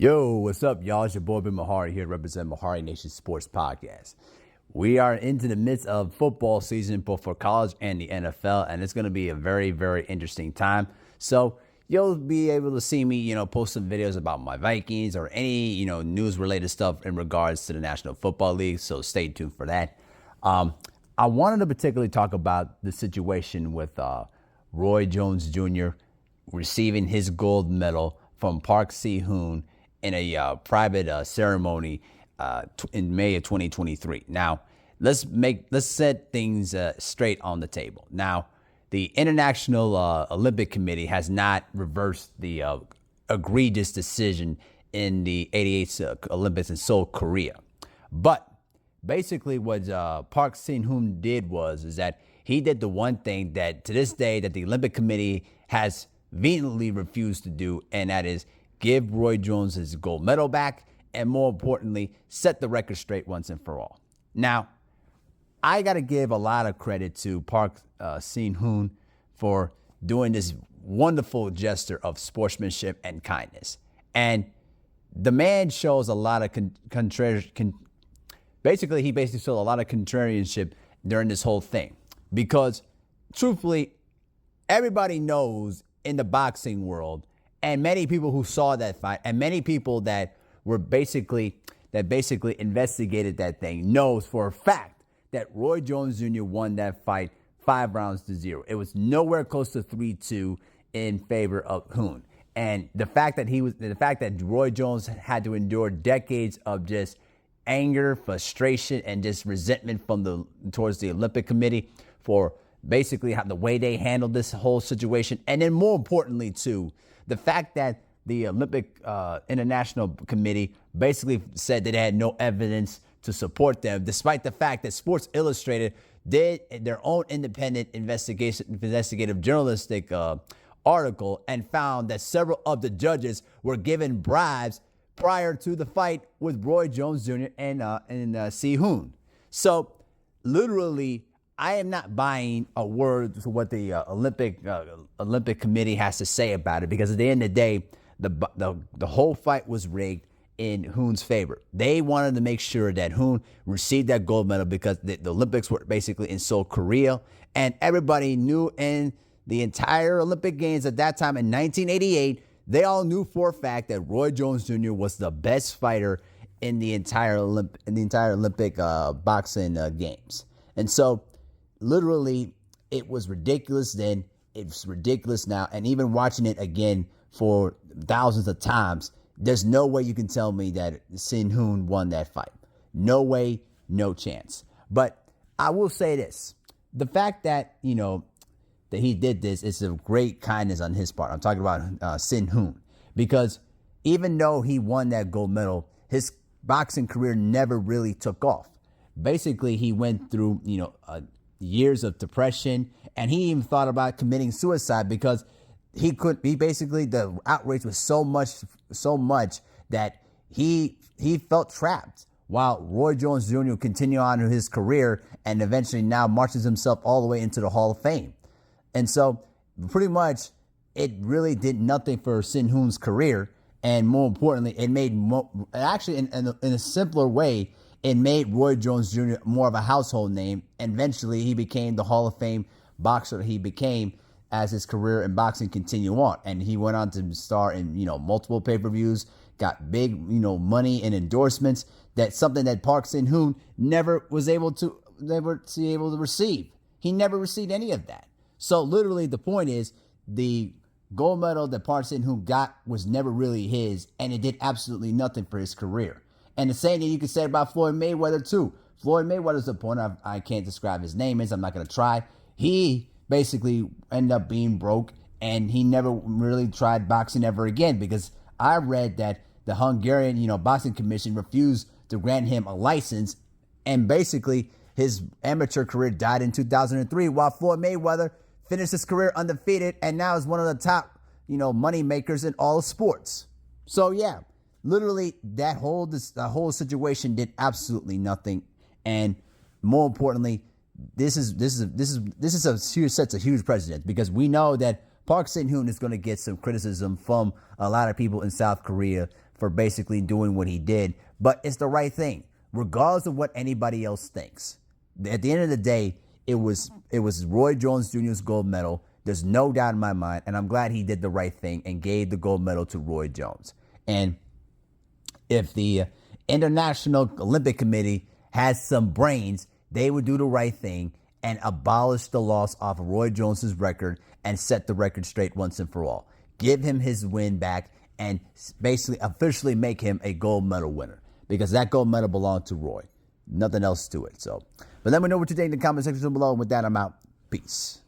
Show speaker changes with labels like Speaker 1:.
Speaker 1: Yo, what's up, y'all? It's your boy Ben Mahari here to represent Mahari Nation Sports Podcast. We are into the midst of football season, both for college and the NFL, and it's going to be a very, very interesting time. So you'll be able to see me, post some videos about my Vikings or any, news-related stuff in regards to the National Football League. So stay tuned for that. I wanted to particularly talk about the situation with Roy Jones Jr. receiving his gold medal from Park Si-Hoon in a private ceremony in May of 2023. Now, let's set things straight on the table. Now, the International Olympic Committee has not reversed the egregious decision in the '88 Olympics in Seoul, Korea. But basically, what Park Si-Hoon did is that he did the one thing that to this day that the Olympic Committee has vehemently refused to do, and that is give Roy Jones his gold medal back, and more importantly, set the record straight once and for all. Now, I got to give a lot of credit to Park Si-Hoon for doing this wonderful gesture of sportsmanship and kindness. And the man shows a lot of basically showed a lot of contrarianship during this whole thing. Because, truthfully, everybody knows in the boxing world, and many people who saw that fight, and many people that basically investigated that thing, knows for a fact that Roy Jones Jr. won that fight 5-0. It was nowhere close to 3-2 in favor of Hoon. And the fact that Roy Jones had to endure decades of just anger, frustration, and just resentment towards the Olympic Committee for basically the way they handled this whole situation. And then more importantly, too, the fact that the Olympic International Committee basically said that they had no evidence to support them, despite the fact that Sports Illustrated did their own independent investigative journalistic article and found that several of the judges were given bribes prior to the fight with Roy Jones Jr. and Si-Hoon. So literally, I am not buying a word to what the Olympic Committee has to say about it, because at the end of the day, the whole fight was rigged in Hoon's favor. They wanted to make sure that Hoon received that gold medal because the Olympics were basically in Seoul, Korea, and everybody knew in the entire Olympic Games at that time in 1988, they all knew for a fact that Roy Jones Jr. was the best fighter in the entire Olympic boxing games. And so, literally, it was ridiculous then. It's ridiculous now. And even watching it again for thousands of times, there's no way you can tell me that Si-Hoon won that fight. No way, no chance. But I will say this. The fact that, that he did this is a great kindness on his part. I'm talking about Si-Hoon. Because even though he won that gold medal, his boxing career never really took off. Basically, he went through, years of depression, and he even thought about committing suicide because the outrage was so much that he felt trapped, while Roy Jones Jr. continued on in his career and eventually now marches himself all the way into the Hall of Fame. And so pretty much it really did nothing for Si-Hoon's career, and more importantly, it made in a simpler way, it made Roy Jones Jr. more of a household name. And eventually, he became the Hall of Fame boxer he became as his career in boxing continued on. And he went on to star in, multiple pay-per-views, got big, money and endorsements. That's something that Park Si-Hoon never was able to receive. He never received any of that. So literally, the point is, the gold medal that Park Si-Hoon got was never really his, and it did absolutely nothing for his career. And the same thing you could say about Floyd Mayweather, too. Floyd Mayweather's opponent, I can't describe his name, I'm not going to try. He basically ended up being broke, and he never really tried boxing ever again, because I read that the Hungarian, boxing commission refused to grant him a license, and basically his amateur career died in 2003, while Floyd Mayweather finished his career undefeated and now is one of the top, money makers in all of sports. So, yeah. Literally, the whole situation did absolutely nothing, and more importantly, this sets a huge precedent, because we know that Park Si-Hoon is going to get some criticism from a lot of people in South Korea for basically doing what he did, but it's the right thing, regardless of what anybody else thinks. At the end of the day, it was Roy Jones Jr.'s gold medal. There's no doubt in my mind, and I'm glad he did the right thing and gave the gold medal to Roy Jones. And if the International Olympic Committee has some brains, they would do the right thing and abolish the loss off of Roy Jones's record and set the record straight once and for all. Give him his win back and basically officially make him a gold medal winner, because that gold medal belonged to Roy. Nothing else to it. But let me know what you think in the comment section below. And with that, I'm out. Peace.